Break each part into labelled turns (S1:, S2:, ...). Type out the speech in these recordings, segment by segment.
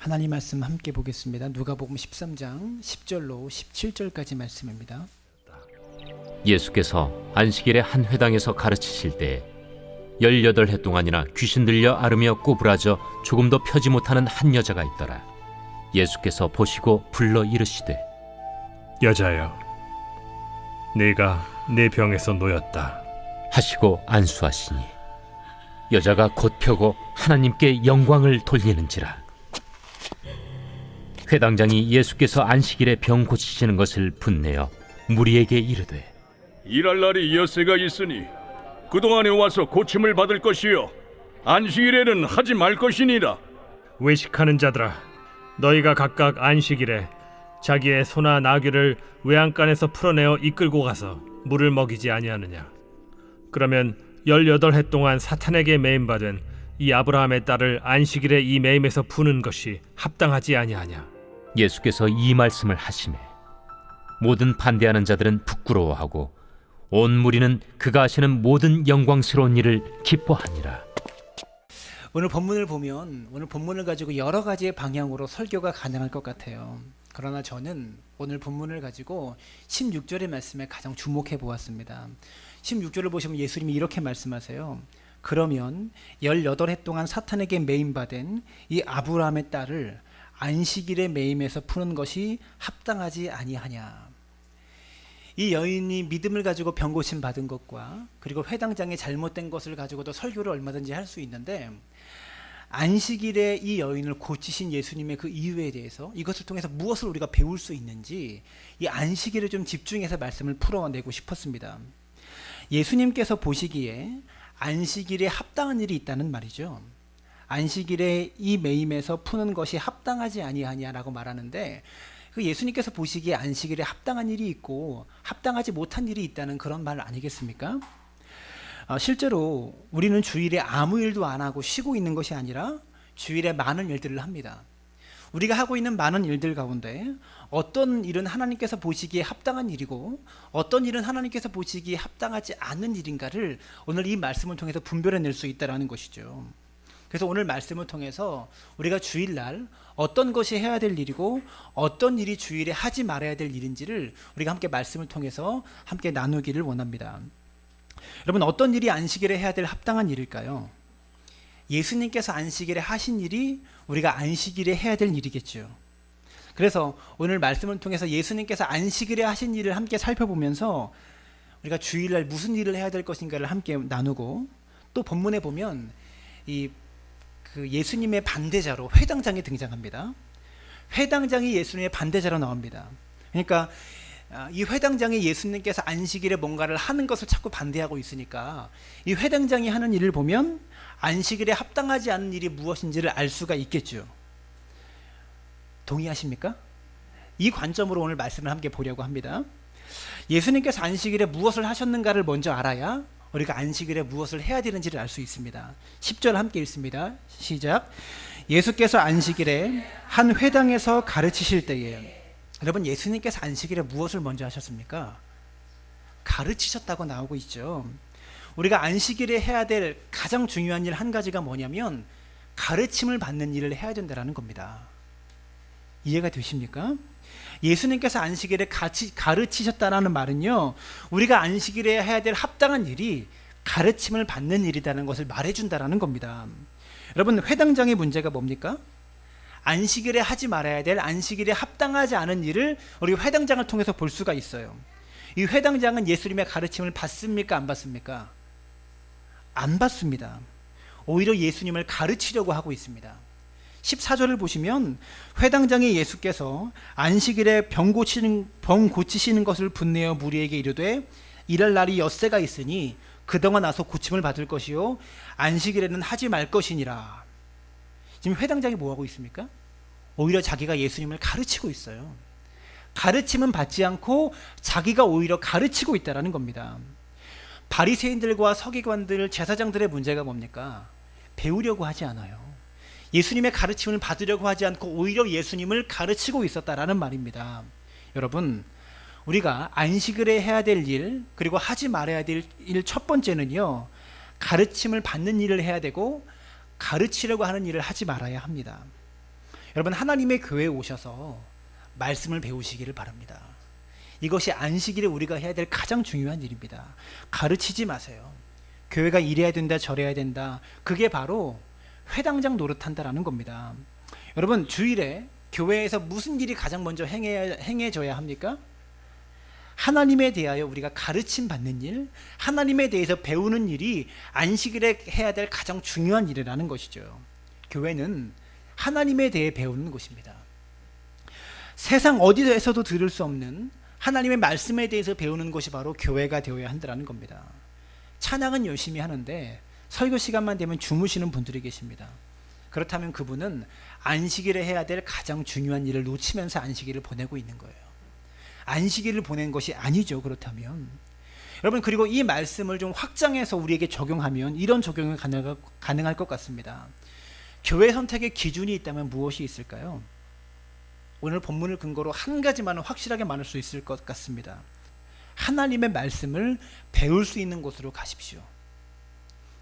S1: 하나님 말씀 함께 보겠습니다. 누가복음 13장 10절로 17절까지 말씀입니다.
S2: 예수께서 안식일에 한 회당에서 가르치실 때에 18해 동안이나 귀신 들려 앓으며 꼬부라져 조금도 펴지 못하는 한 여자가 있더라. 예수께서 보시고 불러 이르시되
S3: 여자여, 네가 내 병에서 놓였다
S2: 하시고 안수하시니 여자가 곧 펴고 하나님께 영광을 돌리는지라. 회당장이 예수께서 안식일에 병 고치시는 것을 분내어 무리에게 이르되
S4: 일할 날이 엿새가 있으니 그동안에 와서 고침을 받을 것이요 안식일에는 하지 말 것이니라.
S3: 외식하는 자들아, 너희가 각각 안식일에 자기의 소나 나귀를 외양간에서 풀어내어 이끌고 가서 물을 먹이지 아니하느냐. 그러면 18해 동안 사탄에게 매임받은 이 아브라함의 딸을 안식일에 이 매임에서 푸는 것이 합당하지 아니하냐.
S2: 예수께서 이 말씀을 하시매 모든 반대하는 자들은 부끄러워하고 온 무리는 그가 하시는 모든 영광스러운 일을 기뻐하니라.
S1: 오늘 본문을 보면 오늘 본문을 가지고 여러 가지의 방향으로 설교가 가능할 것 같아요. 그러나 저는 오늘 본문을 가지고 16절의 말씀에 가장 주목해 보았습니다. 16절을 보시면 예수님이 이렇게 말씀하세요. 그러면 18해 동안 사탄에게 매임받은 이 아브라함의 딸을 안식일의 매임에서 푸는 것이 합당하지 아니하냐. 이 여인이 믿음을 가지고 병고침 받은 것과 그리고 회당장의 잘못된 것을 가지고도 설교를 얼마든지 할 수 있는데, 안식일에 이 여인을 고치신 예수님의 그 이유에 대해서 이것을 통해서 무엇을 우리가 배울 수 있는지 이 안식일을 좀 집중해서 말씀을 풀어내고 싶었습니다. 예수님께서 보시기에 안식일에 합당한 일이 있다는 말이죠. 안식일에 이 매임에서 푸는 것이 합당하지 아니하냐라고 말하는데, 그 예수님께서 보시기에 안식일에 합당한 일이 있고 합당하지 못한 일이 있다는 그런 말 아니겠습니까? 실제로 우리는 주일에 아무 일도 안 하고 쉬고 있는 것이 아니라 주일에 많은 일들을 합니다. 우리가 하고 있는 많은 일들 가운데 어떤 일은 하나님께서 보시기에 합당한 일이고 어떤 일은 하나님께서 보시기에 합당하지 않은 일인가를 오늘 이 말씀을 통해서 분별해낼 수 있다는 것이죠. 그래서 오늘 말씀을 통해서 우리가 주일날 어떤 것이 해야 될 일이고 어떤 일이 주일에 하지 말아야 될 일인지를 우리가 함께 말씀을 통해서 함께 나누기를 원합니다. 여러분, 어떤 일이 안식일에 해야 될 합당한 일일까요? 예수님께서 안식일에 하신 일이 우리가 안식일에 해야 될 일이겠죠. 그래서 오늘 말씀을 통해서 예수님께서 안식일에 하신 일을 함께 살펴보면서 우리가 주일날 무슨 일을 해야 될 것인가를 함께 나누고, 또 본문에 보면 그 예수님의 반대자로 회당장이 등장합니다. 회당장이 예수님의 반대자로 나옵니다. 그러니까 이 회당장이 예수님께서 안식일에 뭔가를 하는 것을 자꾸 반대하고 있으니까 이 회당장이 하는 일을 보면 안식일에 합당하지 않은 일이 무엇인지를 알 수가 있겠죠. 동의하십니까? 이 관점으로 오늘 말씀을 함께 보려고 합니다. 예수님께서 안식일에 무엇을 하셨는가를 먼저 알아야 우리가 안식일에 무엇을 해야 되는지를 알 수 있습니다. 10절 함께 읽습니다. 시작. 예수께서 안식일에 한 회당에서 가르치실 때에, 여러분, 예수님께서 안식일에 무엇을 먼저 하셨습니까? 가르치셨다고 나오고 있죠. 우리가 안식일에 해야 될 가장 중요한 일 한 가지가 뭐냐면 가르침을 받는 일을 해야 된다는 겁니다. 이해가 되십니까? 예수님께서 안식일에 가르치셨다는 말은요, 우리가 안식일에 해야 될 합당한 일이 가르침을 받는 일이라는 것을 말해준다는 겁니다. 여러분, 회당장의 문제가 뭡니까? 안식일에 하지 말아야 될, 안식일에 합당하지 않은 일을 우리 회당장을 통해서 볼 수가 있어요. 이 회당장은 예수님의 가르침을 받습니까? 안 받습니까? 안 받습니다. 오히려 예수님을 가르치려고 하고 있습니다. 14절을 보시면 회당장의 예수께서 안식일에 병 고치시는 것을 분내어 무리에게 이르되 일할 날이 엿새가 있으니 그동안 와서 고침을 받을 것이요 안식일에는 하지 말 것이니라. 지금 회당장이 뭐하고 있습니까? 오히려 자기가 예수님을 가르치고 있어요. 가르침은 받지 않고 자기가 오히려 가르치고 있다는 겁니다. 바리새인들과 서기관들, 제사장들의 문제가 뭡니까? 배우려고 하지 않아요. 예수님의 가르침을 받으려고 하지 않고 오히려 예수님을 가르치고 있었다라는 말입니다. 여러분, 우리가 안식일에 해야 될 일, 그리고 하지 말아야 될 일 첫 번째는요, 가르침을 받는 일을 해야 되고 가르치려고 하는 일을 하지 말아야 합니다. 여러분, 하나님의 교회에 오셔서 말씀을 배우시기를 바랍니다. 이것이 안식일에 우리가 해야 될 가장 중요한 일입니다. 가르치지 마세요. 교회가 이래야 된다 저래야 된다, 그게 바로 회당장 노릇한다라는 겁니다. 여러분, 주일에 교회에서 무슨 일이 가장 먼저 행해져야 합니까? 하나님에 대하여 우리가 가르침 받는 일, 하나님에 대해서 배우는 일이 안식일에 해야 될 가장 중요한 일이라는 것이죠. 교회는 하나님에 대해 배우는 곳입니다. 세상 어디에서도 들을 수 없는 하나님의 말씀에 대해서 배우는 것이 바로 교회가 되어야 한다는 겁니다. 찬양은 열심히 하는데 설교 시간만 되면 주무시는 분들이 계십니다. 그렇다면 그분은 안식일에 해야 될 가장 중요한 일을 놓치면서 안식일을 보내고 있는 거예요. 안식일을 보낸 것이 아니죠. 그렇다면 여러분, 그리고 이 말씀을 좀 확장해서 우리에게 적용하면 이런 적용이 가능할 것 같습니다. 교회 선택의 기준이 있다면 무엇이 있을까요? 오늘 본문을 근거로 한 가지만은 확실하게 말할 수 있을 것 같습니다. 하나님의 말씀을 배울 수 있는 곳으로 가십시오.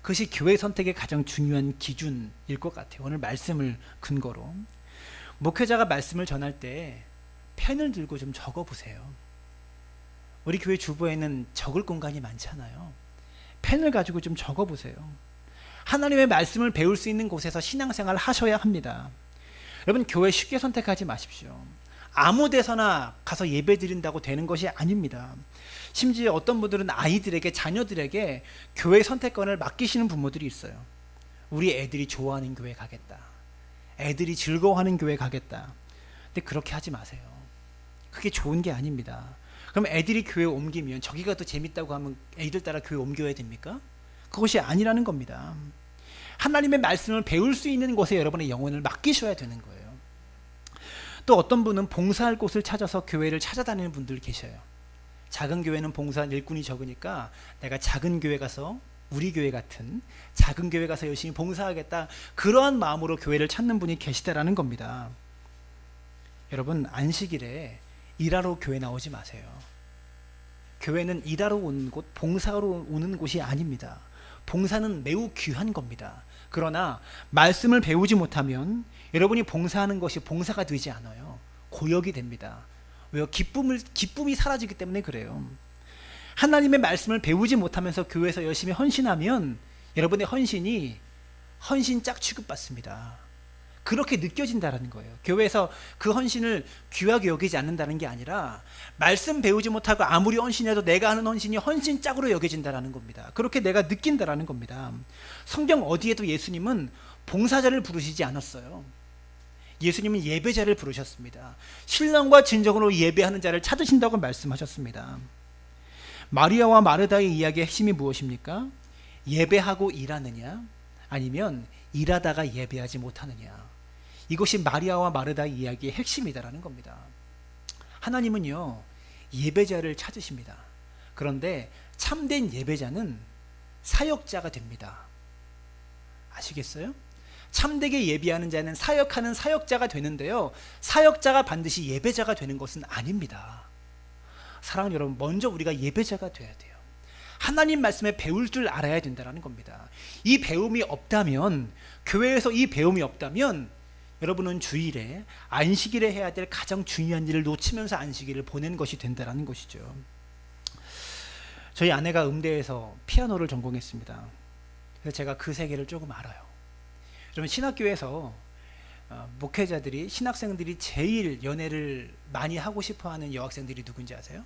S1: 그것이 교회 선택의 가장 중요한 기준일 것 같아요. 오늘 말씀을 근거로 목회자가 말씀을 전할 때 펜을 들고 좀 적어보세요. 우리 교회 주보에는 적을 공간이 많잖아요. 펜을 가지고 좀 적어보세요. 하나님의 말씀을 배울 수 있는 곳에서 신앙생활을 하셔야 합니다. 여러분, 교회 쉽게 선택하지 마십시오. 아무 데서나 가서 예배 드린다고 되는 것이 아닙니다. 심지어 어떤 분들은 아이들에게, 자녀들에게 교회 선택권을 맡기시는 부모들이 있어요. 우리 애들이 좋아하는 교회 가겠다, 애들이 즐거워하는 교회 가겠다. 근데 그렇게 하지 마세요. 그게 좋은 게 아닙니다. 그럼 애들이 교회 옮기면 저기가 더 재밌다고 하면 애들 따라 교회 옮겨야 됩니까? 그것이 아니라는 겁니다. 하나님의 말씀을 배울 수 있는 곳에 여러분의 영혼을 맡기셔야 되는 거예요. 또 어떤 분은 봉사할 곳을 찾아서 교회를 찾아다니는 분들 계셔요. 작은 교회는 봉사할 일꾼이 적으니까 내가 작은 교회 가서, 우리 교회 같은 작은 교회 가서 열심히 봉사하겠다, 그러한 마음으로 교회를 찾는 분이 계시다라는 겁니다. 여러분, 안식일에 일하러 교회 나오지 마세요. 교회는 일하러 오는 곳, 봉사하러 오는 곳이 아닙니다. 봉사는 매우 귀한 겁니다. 그러나 말씀을 배우지 못하면 여러분이 봉사하는 것이 봉사가 되지 않아요. 고역이 됩니다. 왜요? 기쁨이 사라지기 때문에 그래요. 하나님의 말씀을 배우지 못하면서 교회에서 열심히 헌신하면 여러분의 헌신이 헌신짝 취급받습니다. 그렇게 느껴진다는 거예요. 교회에서 그 헌신을 귀하게 여기지 않는다는 게 아니라 말씀 배우지 못하고 아무리 헌신해도 내가 하는 헌신이 헌신짝으로 여겨진다는 겁니다. 그렇게 내가 느낀다는 겁니다. 성경 어디에도 예수님은 봉사자를 부르시지 않았어요. 예수님은 예배자를 부르셨습니다. 신령과 진정으로 예배하는 자를 찾으신다고 말씀하셨습니다. 마리아와 마르다의 이야기의 핵심이 무엇입니까? 예배하고 일하느냐, 아니면 일하다가 예배하지 못하느냐. 이것이 마리아와 마르다의 이야기의 핵심이다라는 겁니다. 하나님은요, 예배자를 찾으십니다. 그런데 참된 예배자는 사역자가 됩니다. 아시겠어요? 참되게 예배하는 자는 사역하는 사역자가 되는데요, 사역자가 반드시 예배자가 되는 것은 아닙니다. 사랑하는 여러분, 먼저 우리가 예배자가 돼야 돼요. 하나님 말씀에 배울 줄 알아야 된다는 겁니다. 이 배움이 없다면, 교회에서 이 배움이 없다면 여러분은 주일에, 안식일에 해야 될 가장 중요한 일을 놓치면서 안식일을 보낸 것이 된다는 것이죠. 저희 아내가 음대에서 피아노를 전공했습니다. 그래서 제가 그 세계를 조금 알아요. 여러분, 신학교에서 목회자들이, 신학생들이 제일 연애를 많이 하고 싶어하는 여학생들이 누군지 아세요?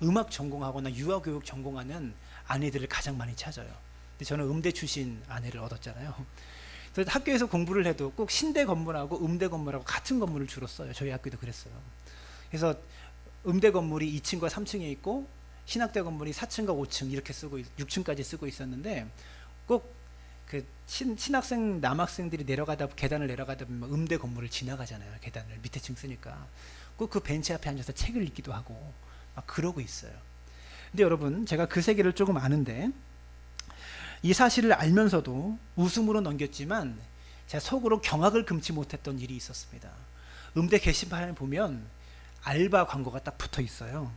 S1: 음악 전공하거나 유아교육 전공하는 아내들을 가장 많이 찾아요. 근데 저는 음대 출신 아내를 얻었잖아요. 그래서 학교에서 공부를 해도 꼭 신대 건물하고 음대 건물하고 같은 건물을 주로 써요. 저희 학교도 그랬어요. 그래서 음대 건물이 2층과 3층에 있고 신학대 건물이 4층과 5층 이렇게 쓰고 6층까지 쓰고 있었는데, 꼭 그 신학생 남학생들이 계단을 내려가다 보면 음대 건물을 지나가잖아요. 계단을 밑에 층 쓰니까 꼭 그 벤치 앞에 앉아서 책을 읽기도 하고 막 그러고 있어요. 근데 여러분, 제가 그 세계를 조금 아는데, 이 사실을 알면서도 웃음으로 넘겼지만 제가 속으로 경악을 금치 못했던 일이 있었습니다. 음대 게시판에 보면 알바 광고가 딱 붙어 있어요.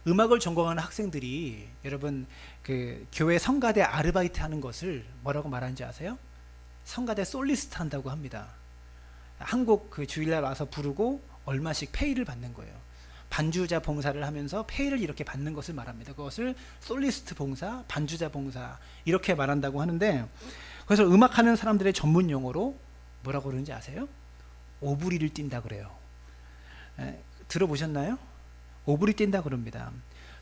S1: 음악을 전공하는 학생들이, 여러분, 그 교회 성가대 아르바이트 하는 것을 뭐라고 말하는지 아세요? 성가대 솔리스트 한다고 합니다. 한국 그 주일날 와서 부르고 얼마씩 페이를 받는 거예요. 반주자 봉사를 하면서 페이를 이렇게 받는 것을 말합니다. 그것을 솔리스트 봉사, 반주자 봉사 이렇게 말한다고 하는데, 그래서 음악하는 사람들의 전문 용어로 뭐라고 그러는지 아세요? 오브리를 뛴다 그래요. 들어보셨나요? 오브리 뛴다 그럽니다.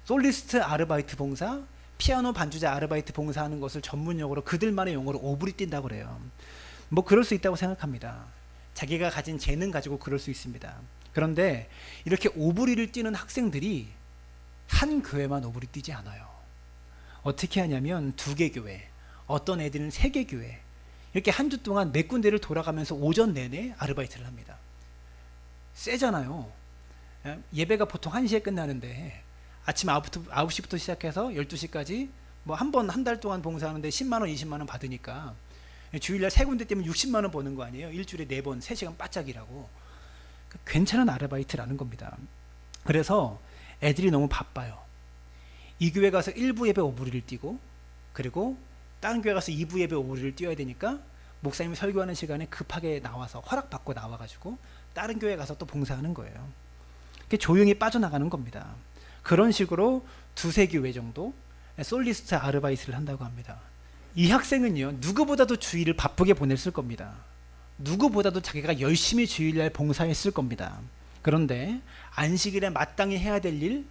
S1: 솔리스트 아르바이트 봉사, 피아노 반주자 아르바이트 봉사하는 것을 전문 용어로 그들만의 용어로 오브리 뛴다 그래요. 뭐 그럴 수 있다고 생각합니다. 자기가 가진 재능 가지고 그럴 수 있습니다. 그런데 이렇게 오브리를 뛰는 학생들이 한 교회만 오브리 뛰지 않아요. 어떻게 하냐면 2개 교회, 어떤 애들은 3개 교회, 이렇게 한 주 동안 4군데를 돌아가면서 오전 내내 아르바이트를 합니다. 세잖아요. 예배가 보통 1시에 끝나는데 아침 9시부터 시작해서 12시까지 뭐 한 달 동안 봉사하는데 10만 원, 20만 원 받으니까 주일날 3군데 뛰면 60만 원 버는 거 아니에요? 일주일에 4번 3시간 바짝 일하고. 괜찮은 아르바이트라는 겁니다. 그래서 애들이 너무 바빠요. 이 교회 가서 1부 예배 오브리를 뛰고, 그리고 다른 교회 가서 2부 예배 오브리를 뛰어야 되니까 목사님이 설교하는 시간에 급하게 나와서 허락받고 나와가지고 다른 교회 가서 또 봉사하는 거예요. 조용히 빠져나가는 겁니다. 그런 식으로 2-3 교회 정도 솔리스트 아르바이트를 한다고 합니다. 이 학생은요, 누구보다도 주일을 바쁘게 보냈을 겁니다. 누구보다도 자기가 열심히 주일날 봉사했을 겁니다. 그런데 안식일에 마땅히 해야 될 일,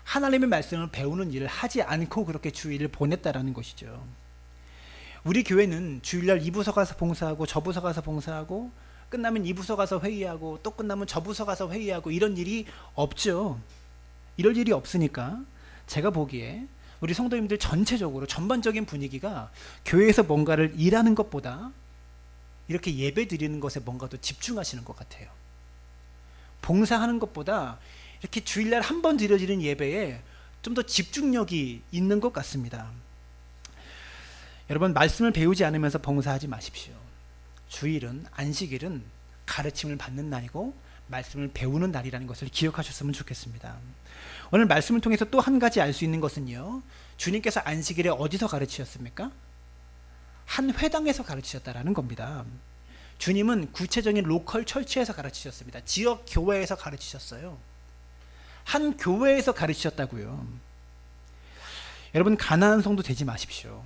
S1: 하나님의 말씀을 배우는 일을 하지 않고 그렇게 주일을 보냈다라는 것이죠. 우리 교회는 주일날 이 부서 가서 봉사하고 저 부서 가서 봉사하고 끝나면 이 부서 가서 회의하고 또 끝나면 저 부서 가서 회의하고 이런 일이 없죠. 이럴 일이 없으니까 제가 보기에 우리 성도님들 전체적으로 전반적인 분위기가 교회에서 뭔가를 일하는 것보다 이렇게 예배 드리는 것에 뭔가 더 집중하시는 것 같아요. 봉사하는 것보다 이렇게 주일날 한 번 드려지는 예배에 좀 더 집중력이 있는 것 같습니다. 여러분, 말씀을 배우지 않으면서 봉사하지 마십시오. 주일은, 안식일은 가르침을 받는 날이고 말씀을 배우는 날이라는 것을 기억하셨으면 좋겠습니다. 오늘 말씀을 통해서 또 한 가지 알 수 있는 것은요, 주님께서 안식일에 어디서 가르치셨습니까? 한 회당에서 가르치셨다라는 겁니다. 주님은 구체적인 로컬 철치에서 가르치셨습니다. 지역 교회에서 가르치셨어요. 한 교회에서 가르치셨다고요. 여러분, 가나안 성도 되지 마십시오.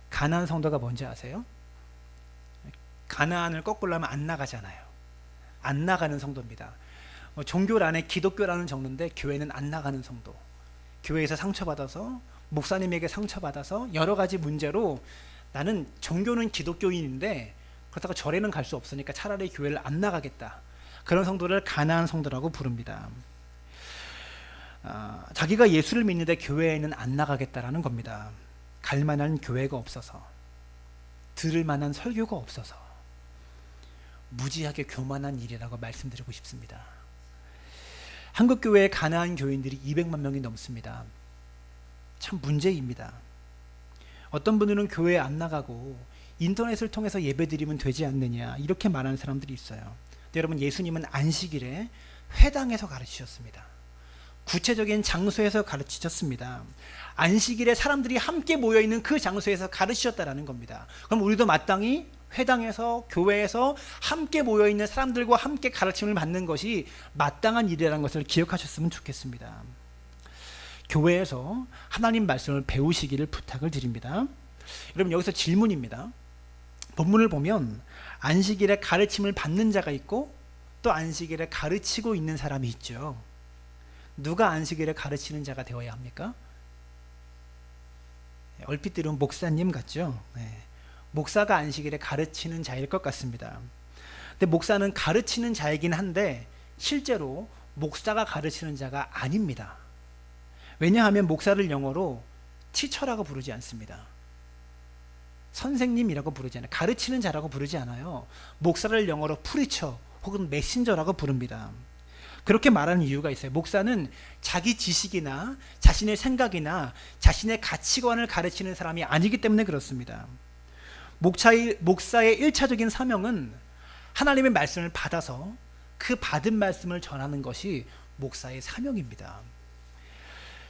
S1: 가나안 성도가 뭔지 아세요? 가나안을 거꾸로 하면 안 나가잖아요. 안 나가는 성도입니다. 종교란에 기독교라는 적는데 교회는 안 나가는 성도. 교회에서 상처받아서, 목사님에게 상처받아서 여러 가지 문제로 나는 종교는 기독교인인데 그렇다고 절에는 갈 수 없으니까 차라리 교회를 안 나가겠다. 그런 성도를 가나안 성도라고 부릅니다. 자기가 예수를 믿는데 교회에는 안 나가겠다라는 겁니다. 갈 만한 교회가 없어서, 들을 만한 설교가 없어서 무지하게 교만한 일이라고 말씀드리고 싶습니다. 한국교회의 가나안 교인들이 200만 명이 넘습니다. 참 문제입니다. 어떤 분들은 교회에 안 나가고 인터넷을 통해서 예배드리면 되지 않느냐 이렇게 말하는 사람들이 있어요. 근데 여러분, 예수님은 안식일에 회당에서 가르치셨습니다. 구체적인 장소에서 가르치셨습니다. 안식일에 사람들이 함께 모여있는 그 장소에서 가르치셨다라는 겁니다. 그럼 우리도 마땅히 회당에서, 교회에서 함께 모여있는 사람들과 함께 가르침을 받는 것이 마땅한 일이라는 것을 기억하셨으면 좋겠습니다. 교회에서 하나님 말씀을 배우시기를 부탁을 드립니다. 여러분, 여기서 질문입니다. 본문을 보면 안식일에 가르침을 받는 자가 있고 또 안식일에 가르치고 있는 사람이 있죠. 누가 안식일에 가르치는 자가 되어야 합니까? 얼핏 들으면 목사님 같죠? 목사가 안식일에 가르치는 자일 것 같습니다. 근데 목사는 가르치는 자이긴 한데 실제로 목사가 가르치는 자가 아닙니다. 왜냐하면 목사를 영어로 티처라고 부르지 않습니다. 선생님이라고 부르지 않아요. 가르치는 자라고 부르지 않아요. 목사를 영어로 프리처 혹은 메신저라고 부릅니다. 그렇게 말하는 이유가 있어요. 목사는 자기 지식이나 자신의 생각이나 자신의 가치관을 가르치는 사람이 아니기 때문에 그렇습니다. 목사의 1차적인 사명은 하나님의 말씀을 받아서 그 받은 말씀을 전하는 것이 목사의 사명입니다.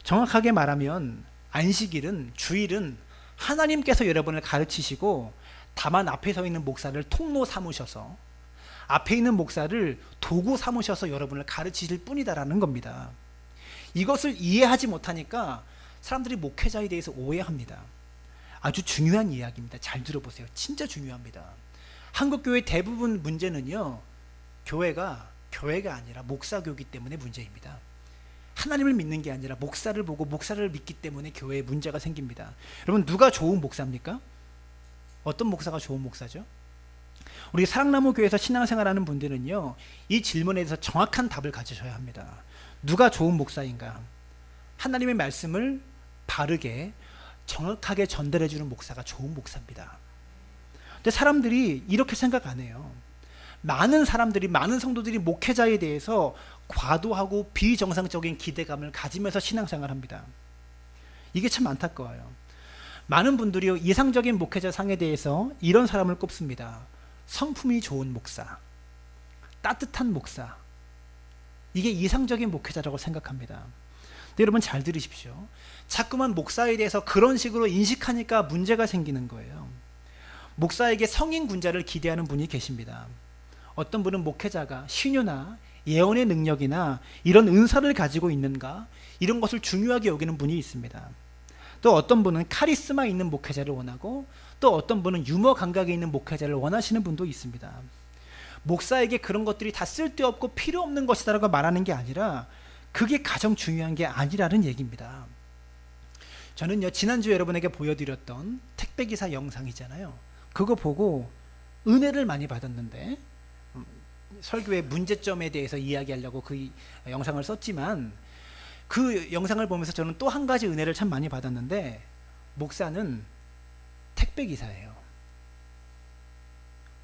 S1: 정확하게 말하면 안식일은, 주일은 하나님께서 여러분을 가르치시고 다만 앞에 서 있는 목사를 통로 삼으셔서 앞에 있는 목사를 도구 삼으셔서 여러분을 가르치실 뿐이다라는 겁니다. 이것을 이해하지 못하니까 사람들이 목회자에 대해서 오해합니다. 아주 중요한 이야기입니다. 잘 들어보세요. 진짜 중요합니다. 한국교회 대부분 문제는요, 교회가 아니라 목사교이기 때문에 문제입니다. 하나님을 믿는 게 아니라 목사를 보고 목사를 믿기 때문에 교회에 문제가 생깁니다. 여러분, 누가 좋은 목사입니까? 어떤 목사가 좋은 목사죠? 우리 사랑나무 교회에서 신앙생활하는 분들은요, 이 질문에 대해서 정확한 답을 가지셔야 합니다. 누가 좋은 목사인가? 하나님의 말씀을 바르게 정확하게 전달해 주는 목사가 좋은 목사입니다. 근데 사람들이 이렇게 생각 안 해요. 많은 성도들이 목회자에 대해서 과도하고 비정상적인 기대감을 가지면서 신앙생활합니다. 이게 참 안타까워요. 많은 분들이 이상적인 목회자 상에 대해서 이런 사람을 꼽습니다. 성품이 좋은 목사, 따뜻한 목사. 이게 이상적인 목회자라고 생각합니다. 근데 여러분 잘 들으십시오. 자꾸만 목사에 대해서 그런 식으로 인식하니까 문제가 생기는 거예요. 목사에게 성인 군자를 기대하는 분이 계십니다. 어떤 분은 목회자가 신유나 예언의 능력이나 이런 은사를 가지고 있는가, 이런 것을 중요하게 여기는 분이 있습니다. 또 어떤 분은 카리스마 있는 목회자를 원하고, 또 어떤 분은 유머 감각이 있는 목회자를 원하시는 분도 있습니다. 목사에게 그런 것들이 다 쓸데없고 필요 없는 것이다라고 말하는 게 아니라 그게 가장 중요한 게 아니라는 얘기입니다. 저는요, 지난주에 여러분에게 보여드렸던 택배기사 영상이잖아요. 그거 보고 은혜를 많이 받았는데, 설교의 문제점에 대해서 이야기하려고 그 영상을 썼지만, 그 영상을 보면서 저는 또 한 가지 은혜를 참 많이 받았는데, 목사는 택배기사예요.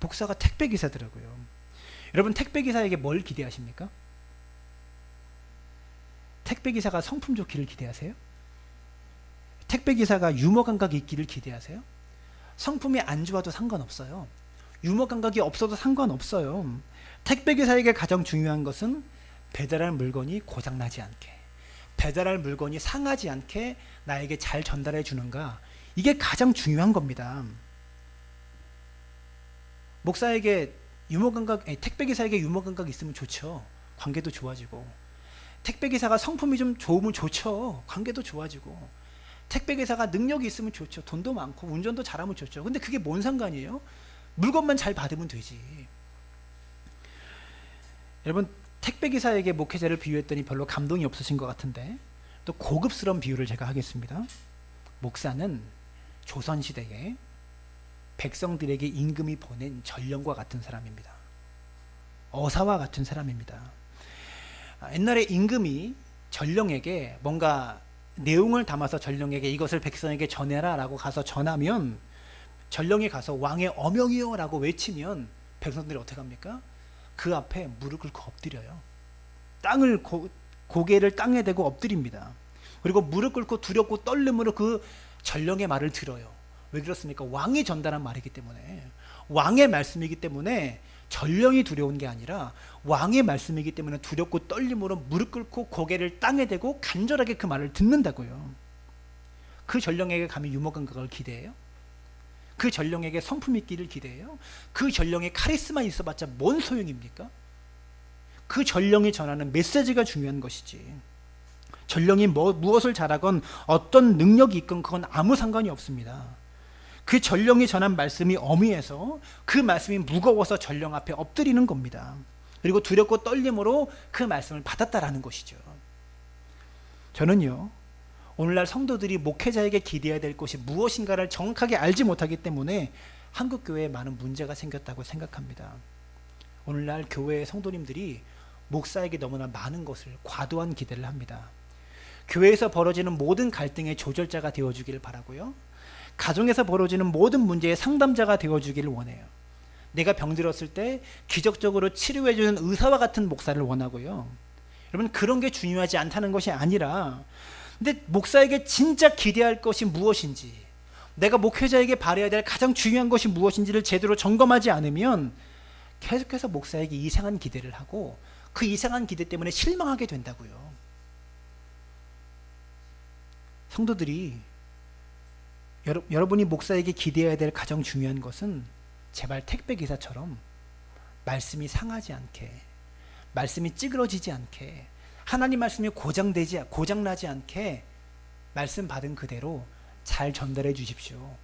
S1: 목사가 택배기사더라고요. 여러분, 택배기사에게 뭘 기대하십니까? 택배기사가 성품 좋기를 기대하세요? 택배기사가 유머 감각이 있기를 기대하세요? 성품이 안 좋아도 상관없어요. 유머 감각이 없어도 상관없어요. 택배기사에게 가장 중요한 것은 배달할 물건이 고장나지 않게, 배달할 물건이 상하지 않게 나에게 잘 전달해 주는가, 이게 가장 중요한 겁니다. 택배기사에게 유머 감각이 있으면 좋죠. 관계도 좋아지고. 택배기사가 성품이 좀 좋으면 좋죠. 관계도 좋아지고. 택배기사가 능력이 있으면 좋죠. 돈도 많고 운전도 잘하면 좋죠. 근데 그게 뭔 상관이에요? 물건만 잘 받으면 되지. 여러분, 택배기사에게 목회자를 비유했더니 별로 감동이 없으신 것 같은데, 또 고급스러운 비유를 제가 하겠습니다. 목사는 조선시대에 백성들에게 임금이 보낸 전령과 같은 사람입니다. 어사와 같은 사람입니다. 옛날에 임금이 전령에게 뭔가 내용을 담아서 전령에게 이것을 백성에게 전해라 라고 가서 전하면, 전령이 가서 왕의 어명이요 라고 외치면 백성들이 어떻게 합니까? 그 앞에 무릎 꿇고 엎드려요. 고개를 땅에 대고 엎드립니다. 그리고 무릎 꿇고 두렵고 떨림으로 그 전령의 말을 들어요. 왜 그렇습니까? 왕이 전달한 말이기 때문에, 왕의 말씀이기 때문에 전령이 두려운 게 아니라 왕의 말씀이기 때문에 두렵고 떨림으로 무릎 꿇고 고개를 땅에 대고 간절하게 그 말을 듣는다고요. 그 전령에게 감히 유머 감각을 기대해요? 그 전령에게 성품 있기를 기대해요? 그 전령에 카리스마 있어봤자 뭔 소용입니까? 그 전령이 전하는 메시지가 중요한 것이지, 전령이 무엇을 잘하건 어떤 능력이 있건 그건 아무 상관이 없습니다. 그 전령이 전한 말씀이 어미해서 그 말씀이 무거워서 전령 앞에 엎드리는 겁니다. 그리고 두렵고 떨림으로 그 말씀을 받았다라는 것이죠. 저는요, 오늘날 성도들이 목회자에게 기대해야 될 것이 무엇인가를 정확하게 알지 못하기 때문에 한국교회에 많은 문제가 생겼다고 생각합니다. 오늘날 교회의 성도님들이 목사에게 너무나 많은 것을, 과도한 기대를 합니다. 교회에서 벌어지는 모든 갈등의 조절자가 되어주기를 바라고요, 가정에서 벌어지는 모든 문제의 상담자가 되어주기를 원해요. 내가 병들었을 때 기적적으로 치료해주는 의사와 같은 목사를 원하고요. 여러분, 그런 게 중요하지 않다는 것이 아니라, 근데 목사에게 진짜 기대할 것이 무엇인지, 내가 목회자에게 바라야 될 가장 중요한 것이 무엇인지를 제대로 점검하지 않으면 계속해서 목사에게 이상한 기대를 하고 그 이상한 기대 때문에 실망하게 된다고요. 성도들이, 여러분이 목사에게 기대해야 될 가장 중요한 것은 제발 택배기사처럼 말씀이 상하지 않게, 말씀이 찌그러지지 않게, 하나님 말씀이 고장나지 않게 말씀 받은 그대로 잘 전달해 주십시오.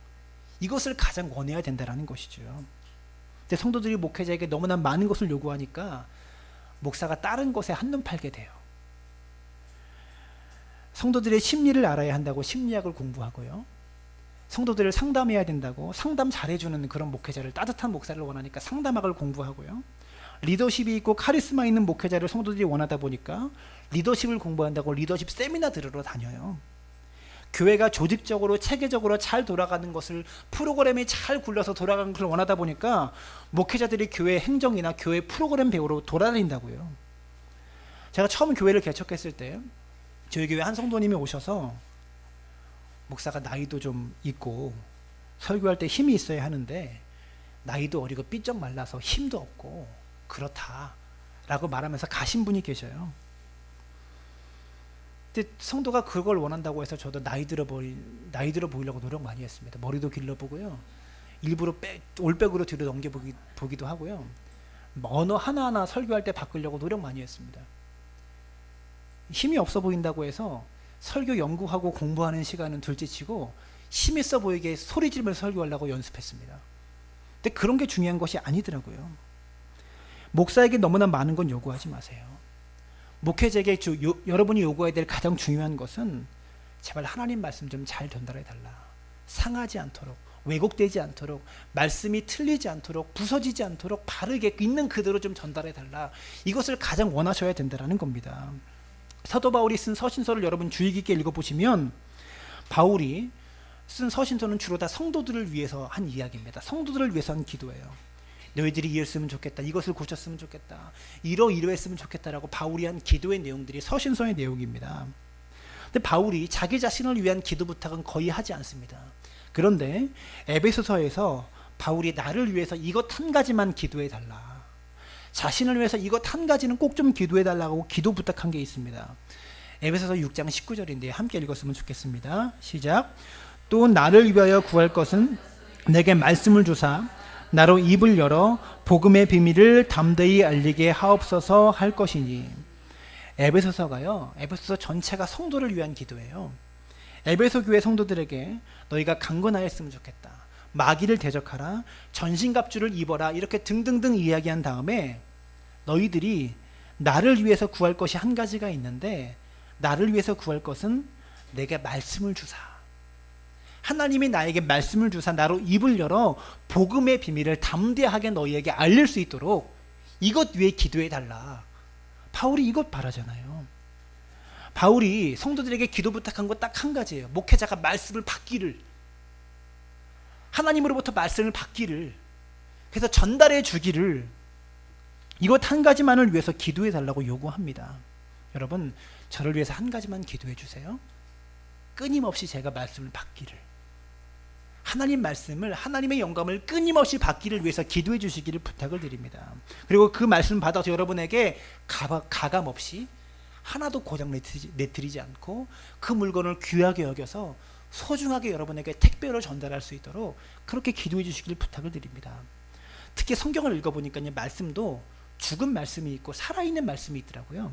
S1: 이것을 가장 원해야 된다는 것이죠. 근데 성도들이 목회자에게 너무나 많은 것을 요구하니까 목사가 다른 것에 한눈 팔게 돼요. 성도들의 심리를 알아야 한다고 심리학을 공부하고요. 성도들을 상담해야 된다고 상담 잘해주는 그런 목회자를, 따뜻한 목사를 원하니까 상담학을 공부하고요. 리더십이 있고 카리스마 있는 목회자를 성도들이 원하다 보니까 리더십을 공부한다고 리더십 세미나 들으러 다녀요. 교회가 조직적으로 체계적으로 잘 돌아가는 것을, 프로그램이 잘 굴러서 돌아가는 것을 원하다 보니까 목회자들이 교회 행정이나 교회 프로그램 배우러 돌아다닌다고요. 제가 처음 교회를 개척했을 때 저희 교회 한 성도님이 오셔서, 목사가 나이도 좀 있고 설교할 때 힘이 있어야 하는데 나이도 어리고 삐쩍 말라서 힘도 없고 그렇다라고 말하면서 가신 분이 계셔요. 근데 성도가 그걸 원한다고 해서 저도 나이 들어 보이려고 노력 많이 했습니다. 머리도 길러보고요, 일부러 올백으로 뒤로 넘겨보기도 하고요, 언어 하나하나 설교할 때 바꾸려고 노력 많이 했습니다. 힘이 없어 보인다고 해서 설교 연구하고 공부하는 시간은 둘째치고 힘 있어 보이게 소리 지르면서 설교하려고 연습했습니다. 근데 그런 게 중요한 것이 아니더라고요. 목사에게 너무나 많은 건 요구하지 마세요. 목회자에게 여러분이 요구해야 될 가장 중요한 것은 제발 하나님 말씀 좀 잘 전달해 달라. 상하지 않도록, 왜곡되지 않도록, 말씀이 틀리지 않도록, 부서지지 않도록 바르게 있는 그대로 좀 전달해 달라. 이것을 가장 원하셔야 된다는 겁니다. 사도 바울이 쓴 서신서를 여러분 주의 깊게 읽어보시면 바울이 쓴 서신서는 주로 다 성도들을 위해서 한 이야기입니다. 성도들을 위해서 한 기도예요. 너희들이 이랬으면 좋겠다, 이것을 고쳤으면 좋겠다, 이러했으면 좋겠다라고 바울이 한 기도의 내용들이 서신서의 내용입니다. 근데 바울이 자기 자신을 위한 기도 부탁은 거의 하지 않습니다. 그런데 에베소서에서 바울이 나를 위해서 이것 한 가지만 기도해 달라, 자신을 위해서 이것 한 가지는 꼭 좀 기도해 달라고 기도 부탁한 게 있습니다. 에베소서 6장 19절인데 함께 읽었으면 좋겠습니다. 시작. 또 나를 위하여 구할 것은 내게 말씀을 주사 나로 입을 열어 복음의 비밀을 담대히 알리게 하옵소서 할 것이니. 에베소서가요, 에베소서 전체가 성도를 위한 기도예요. 에베소 교회 성도들에게 너희가 강건하였으면 좋겠다, 마귀를 대적하라, 전신갑주를 입어라, 이렇게 등등등 이야기한 다음에 너희들이 나를 위해서 구할 것이 한 가지가 있는데, 나를 위해서 구할 것은 내게 말씀을 주사, 하나님이 나에게 말씀을 주사 나로 입을 열어 복음의 비밀을 담대하게 너희에게 알릴 수 있도록 이것 위에 기도해 달라. 바울이 이것 바라잖아요. 바울이 성도들에게 기도 부탁한 거 딱 한 가지예요. 목회자가 말씀을 받기를, 하나님으로부터 말씀을 받기를, 그래서 전달해 주기를, 이것 한 가지만을 위해서 기도해 달라고 요구합니다. 여러분, 저를 위해서 한 가지만 기도해 주세요. 끊임없이 제가 말씀을 받기를, 하나님 말씀을, 하나님의 영감을 끊임없이 받기를 위해서 기도해 주시기를 부탁을 드립니다. 그리고 그 말씀 받아서 여러분에게 가감 없이 하나도 고장 내트리지 않고 그 물건을 귀하게 여겨서 소중하게 여러분에게 택배로 전달할 수 있도록 그렇게 기도해 주시기를 부탁을 드립니다. 특히 성경을 읽어보니까 말씀도 죽은 말씀이 있고 살아있는 말씀이 있더라고요.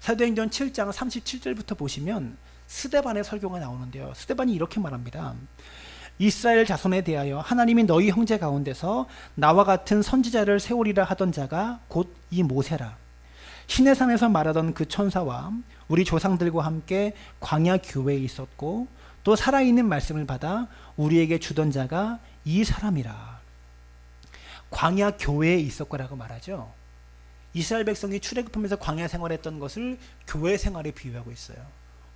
S1: 사도행전 7장 37절부터 보시면 스데반의 설교가 나오는데요, 스데반이 이렇게 말합니다. 이스라엘 자손에 대하여 하나님이 너희 형제 가운데서 나와 같은 선지자를 세우리라 하던 자가 곧 이 모세라. 시내산에서 말하던 그 천사와 우리 조상들과 함께 광야 교회에 있었고 또 살아있는 말씀을 받아 우리에게 주던 자가 이 사람이라. 광야 교회에 있었거라고 말하죠. 이스라엘 백성이 출애굽하면서 광야 생활했던 것을 교회 생활에 비유하고 있어요.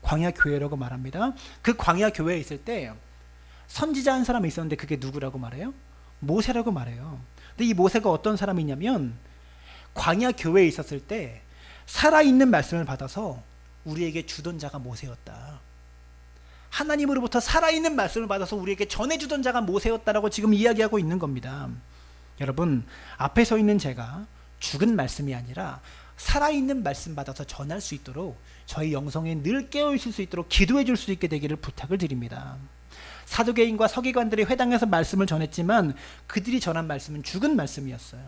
S1: 광야 교회라고 말합니다. 그 광야 교회에 있을 때 선지자 한 사람이 있었는데 그게 누구라고 말해요? 모세라고 말해요. 근데 이 모세가 어떤 사람이냐면 광야 교회에 있었을 때 살아있는 말씀을 받아서 우리에게 주던 자가 모세였다. 하나님으로부터 살아있는 말씀을 받아서 우리에게 전해주던 자가 모세였다라고 지금 이야기하고 있는 겁니다. 여러분, 앞에 서 있는 제가 죽은 말씀이 아니라 살아있는 말씀 받아서 전할 수 있도록 저희 영성에 늘 깨어있을 수 있도록 기도해 줄 수 있게 되기를 부탁을 드립니다. 사두개인과 서기관들이 회당에서 말씀을 전했지만 그들이 전한 말씀은 죽은 말씀이었어요.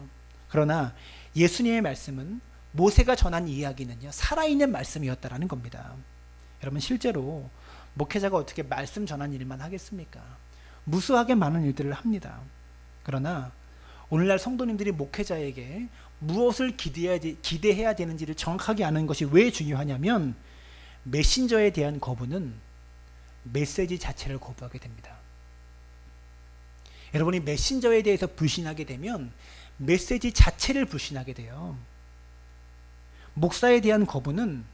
S1: 그러나 예수님의 말씀은 모세가 전한 이야기는요, 살아있는 말씀이었다라는 겁니다. 여러분, 실제로 목회자가 어떻게 말씀 전한 일만 하겠습니까? 무수하게 많은 일들을 합니다. 그러나 오늘날 성도님들이 목회자에게 무엇을 기대해야 되는지를 정확하게 아는 것이 왜 중요하냐면, 메신저에 대한 거부는 메시지 자체를 거부하게 됩니다. 여러분이 메신저에 대해서 불신하게 되면 메시지 자체를 불신하게 돼요. 목사에 대한 거부는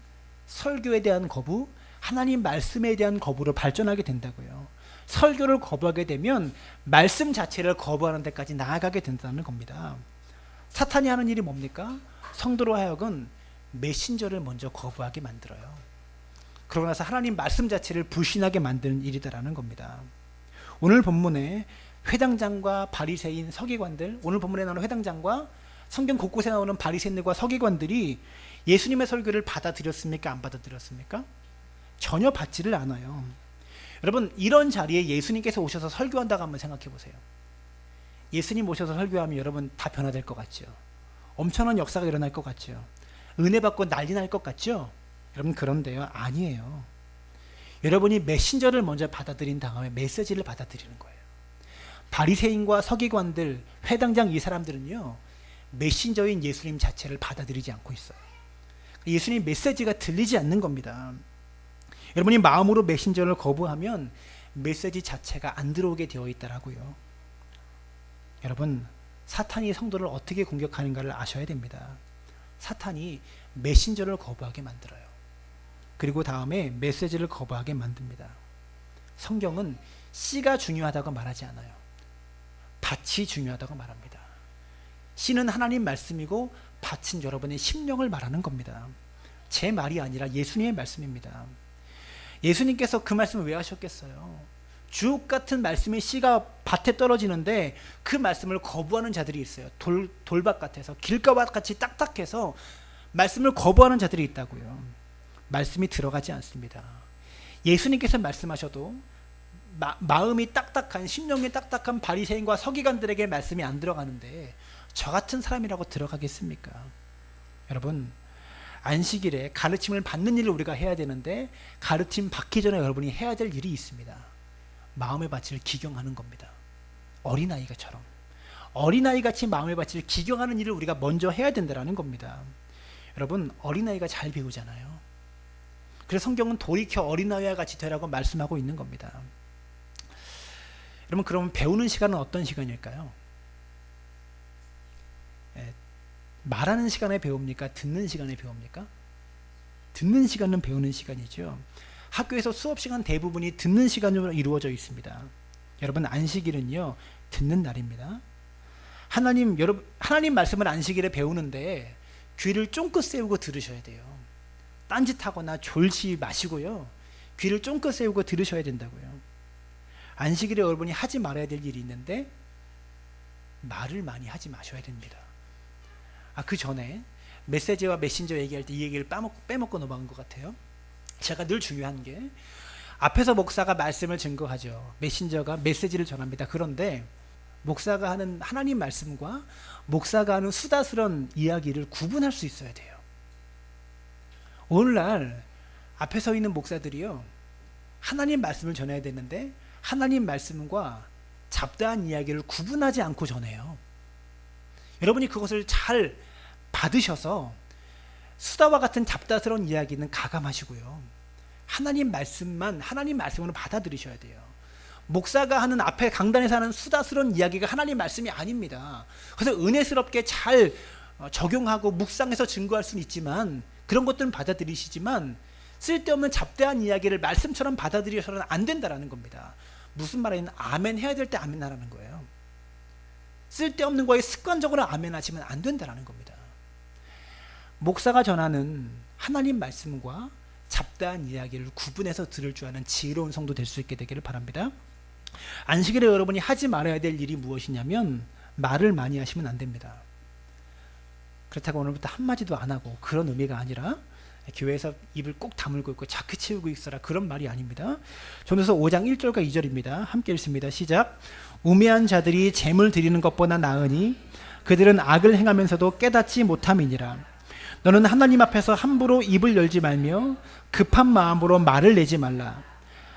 S1: 설교에 대한 거부, 하나님 말씀에 대한 거부로 발전하게 된다고요. 설교를 거부하게 되면 말씀 자체를 거부하는 데까지 나아가게 된다는 겁니다. 사탄이 하는 일이 뭡니까? 성도로 하여금 메신저를 먼저 거부하게 만들어요. 그러고 나서 하나님 말씀 자체를 불신하게 만드는 일이다라는 겁니다. 오늘 본문에 회당장과 바리새인, 서기관들, 오늘 본문에 나오는 회당장과 성경 곳곳에 나오는 바리새인들과 서기관들이 예수님의 설교를 받아들였습니까? 안 받아들였습니까? 전혀 받지를 않아요. 여러분, 이런 자리에 예수님께서 오셔서 설교한다고 한번 생각해 보세요. 예수님 오셔서 설교하면 여러분 다 변화될 것 같죠? 엄청난 역사가 일어날 것 같죠? 은혜 받고 난리 날 것 같죠? 여러분, 그런데요, 아니에요. 여러분이 메신저를 먼저 받아들인 다음에 메시지를 받아들이는 거예요. 바리새인과 서기관들, 회당장 이 사람들은요, 메신저인 예수님 자체를 받아들이지 않고 있어요. 예수님 메시지가 들리지 않는 겁니다. 여러분이 마음으로 메신저를 거부하면 메시지 자체가 안 들어오게 되어 있다라고요. 여러분, 사탄이 성도를 어떻게 공격하는가를 아셔야 됩니다. 사탄이 메신저를 거부하게 만들어요. 그리고 다음에 메시지를 거부하게 만듭니다. 성경은 씨가 중요하다고 말하지 않아요. 밭이 중요하다고 말합니다. 씨는 하나님 말씀이고 밭은 여러분의 심령을 말하는 겁니다. 제 말이 아니라 예수님의 말씀입니다. 예수님께서 그 말씀을 왜 하셨겠어요? 주옥 같은 말씀의 씨가 밭에 떨어지는데 그 말씀을 거부하는 자들이 있어요. 돌밭 같아서, 길가밭 같이 딱딱해서 말씀을 거부하는 자들이 있다고요. 말씀이 들어가지 않습니다. 예수님께서 말씀하셔도 마음이 딱딱한, 심령이 딱딱한 바리새인과 서기관들에게 말씀이 안 들어가는데 저 같은 사람이라고 들어가겠습니까? 여러분, 안식일에 가르침을 받는 일을 우리가 해야 되는데 가르침 받기 전에 여러분이 해야 될 일이 있습니다. 마음의 밭을 기경하는 겁니다. 어린아이가처럼 어린아이같이 마음의 밭을 기경하는 일을 우리가 먼저 해야 된다는 겁니다. 여러분, 어린아이가 잘 배우잖아요. 그래서 성경은 돌이켜 어린아이와 같이 되라고 말씀하고 있는 겁니다. 여러분, 그러면 배우는 시간은 어떤 시간일까요? 말하는 시간에 배웁니까? 듣는 시간에 배웁니까? 듣는 시간은 배우는 시간이죠. 학교에서 수업 시간 대부분이 듣는 시간으로 이루어져 있습니다. 여러분, 안식일은요, 듣는 날입니다. 하나님 말씀을 안식일에 배우는데 귀를 쫑긋 세우고 들으셔야 돼요. 딴짓하거나 졸지 마시고요, 귀를 쫑긋 세우고 들으셔야 된다고요. 안식일에 여러분이 하지 말아야 될 일이 있는데 말을 많이 하지 마셔야 됩니다. 그 전에 메시지와 메신저 얘기할 때 이 얘기를 빼먹고 넘어간 것 같아요. 제가 늘 중요한 게, 앞에서 목사가 말씀을 증거하죠. 메신저가 메시지를 전합니다. 그런데 목사가 하는 하나님 말씀과 목사가 하는 수다스러운 이야기를 구분할 수 있어야 돼요. 오늘날 앞에 서 있는 목사들이요, 하나님 말씀을 전해야 되는데 하나님 말씀과 잡다한 이야기를 구분하지 않고 전해요. 여러분이 그것을 잘 받으셔서 수다와 같은 잡다스러운 이야기는 가감하시고요, 하나님 말씀으로 받아들이셔야 돼요. 목사가 하는 앞에 강단에서 하는 수다스러운 이야기가 하나님 말씀이 아닙니다. 그래서 은혜스럽게 잘 적용하고 묵상해서 증거할 수는 있지만, 그런 것들은 받아들이시지만 쓸데없는 잡다한 이야기를 말씀처럼 받아들여서는 안 된다라는 겁니다. 무슨 말이냐면 아멘 해야 될 때 아멘 하라는 거예요. 쓸데없는 거에 습관적으로 아멘 하시면 안 된다라는 겁니다. 목사가 전하는 하나님 말씀과 잡다한 이야기를 구분해서 들을 줄 아는 지혜로운 성도 될 수 있게 되기를 바랍니다. 안식일에 여러분이 하지 말아야 될 일이 무엇이냐면 말을 많이 하시면 안 됩니다. 그렇다고 오늘부터 한마디도 안 하고, 그런 의미가 아니라 교회에서 입을 꼭 다물고 있고 자크 채우고 있어라, 그런 말이 아닙니다. 전도서 5장 1절과 2절입니다. 함께 읽습니다. 시작. 우매한 자들이 재물 드리는 것보다 나으니 그들은 악을 행하면서도 깨닫지 못함이니라. 너는 하나님 앞에서 함부로 입을 열지 말며 급한 마음으로 말을 내지 말라.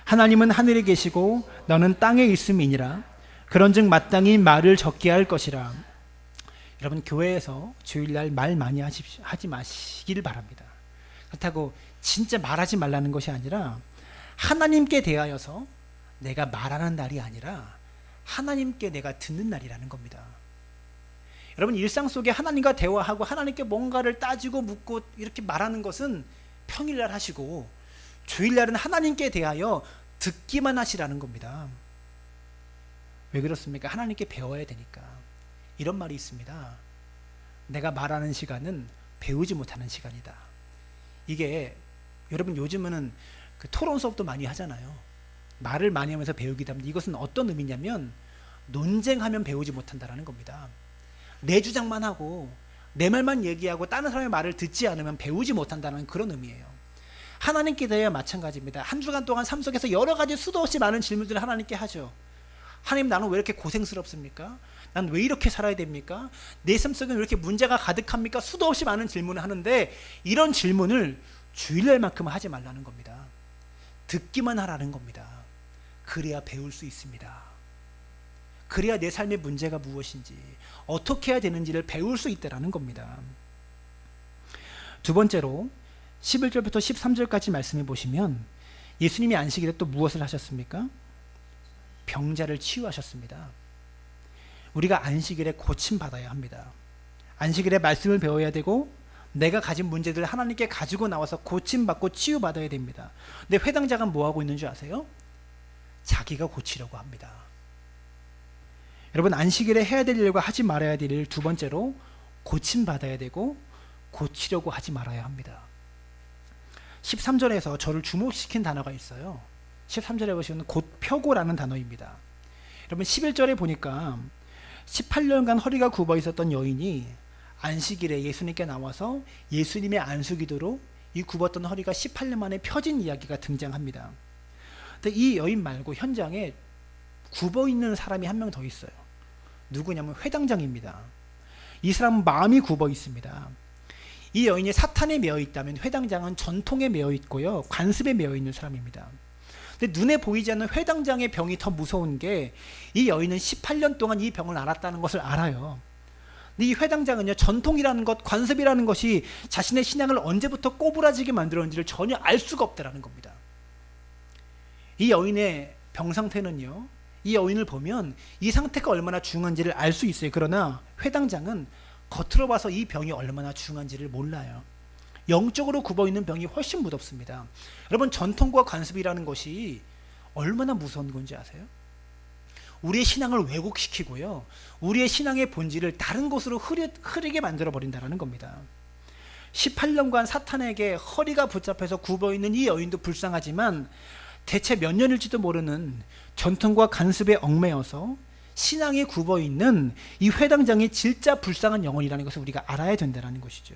S1: 하나님은 하늘에 계시고 너는 땅에 있음이니라. 그런즉 마땅히 말을 적게 할 것이라. 여러분, 교회에서 주일날 말 많이 하지 마시길 바랍니다. 그렇다고 진짜 말하지 말라는 것이 아니라 하나님께 대하여서 내가 말하는 날이 아니라 하나님께 내가 듣는 날이라는 겁니다. 여러분, 일상 속에 하나님과 대화하고 하나님께 뭔가를 따지고 묻고 이렇게 말하는 것은 평일날 하시고, 주일날은 하나님께 대하여 듣기만 하시라는 겁니다. 왜 그렇습니까? 하나님께 배워야 되니까. 이런 말이 있습니다. 내가 말하는 시간은 배우지 못하는 시간이다. 이게 여러분, 요즘은 그 토론 수업도 많이 하잖아요. 말을 많이 하면서 배우기도 합니다. 이것은 어떤 의미냐면 논쟁하면 배우지 못한다라는 겁니다. 내 주장만 하고 내 말만 얘기하고 다른 사람의 말을 듣지 않으면 배우지 못한다는 그런 의미예요. 하나님께 대해 마찬가지입니다. 한 주간 동안 삶 속에서 여러 가지 수도 없이 많은 질문들을 하나님께 하죠. 하나님, 나는 왜 이렇게 고생스럽습니까? 난 왜 이렇게 살아야 됩니까? 내 삶 속에 왜 이렇게 문제가 가득합니까? 수도 없이 많은 질문을 하는데, 이런 질문을 주일날만큼 하지 말라는 겁니다. 듣기만 하라는 겁니다. 그래야 배울 수 있습니다. 그래야 내 삶의 문제가 무엇인지, 어떻게 해야 되는지를 배울 수 있다라는 겁니다. 두 번째로 11절부터 13절까지 말씀해 보시면 예수님이 안식일에 또 무엇을 하셨습니까? 병자를 치유하셨습니다. 우리가 안식일에 고침받아야 합니다. 안식일에 말씀을 배워야 되고, 내가 가진 문제들을 하나님께 가지고 나와서 고침받고 치유받아야 됩니다. 근데 회당장은 뭐하고 있는 줄 아세요? 자기가 고치려고 합니다. 여러분, 안식일에 해야 될 일과 하지 말아야 될 일, 두 번째로 고침받아야 되고 고치려고 하지 말아야 합니다. 13절에서 저를 주목시킨 단어가 있어요. 13절에 보시면 곧펴고라는 단어입니다. 여러분, 11절에 보니까 18년간 허리가 굽어 있었던 여인이 안식일에 예수님께 나와서 예수님의 안수기도로 이 굽었던 허리가 18년 만에 펴진 이야기가 등장합니다. 근데 이 여인 말고 현장에 굽어 있는 사람이 한 명 더 있어요. 누구냐면 회당장입니다. 이 사람은 마음이 굽어 있습니다. 이 여인이 사탄에 매여 있다면 회당장은 전통에 매여 있고요, 관습에 매여 있는 사람입니다. 근데 눈에 보이지 않는 회당장의 병이 더 무서운 게, 이 여인은 18년 동안 이 병을 앓았다는 것을 알아요. 근데 이 회당장은요, 전통이라는 것, 관습이라는 것이 자신의 신앙을 언제부터 꼬부라지게 만들었는지를 전혀 알 수가 없다라는 겁니다. 이 여인의 병 상태는요, 이 여인을 보면 이 상태가 얼마나 중요한지를 알 수 있어요. 그러나 회당장은 겉으로 봐서 이 병이 얼마나 중요한지를 몰라요. 영적으로 굽어있는 병이 훨씬 무섭습니다. 여러분, 전통과 관습이라는 것이 얼마나 무서운 건지 아세요? 우리의 신앙을 왜곡시키고요, 우리의 신앙의 본질을 다른 곳으로 흐리게 만들어버린다는 겁니다. 18년간 사탄에게 허리가 붙잡혀서 굽어있는 이 여인도 불쌍하지만, 대체 몇 년일지도 모르는 전통과 관습에 얽매여서 신앙이 굽어있는 이 회당장이 진짜 불쌍한 영혼이라는 것을 우리가 알아야 된다는 것이죠.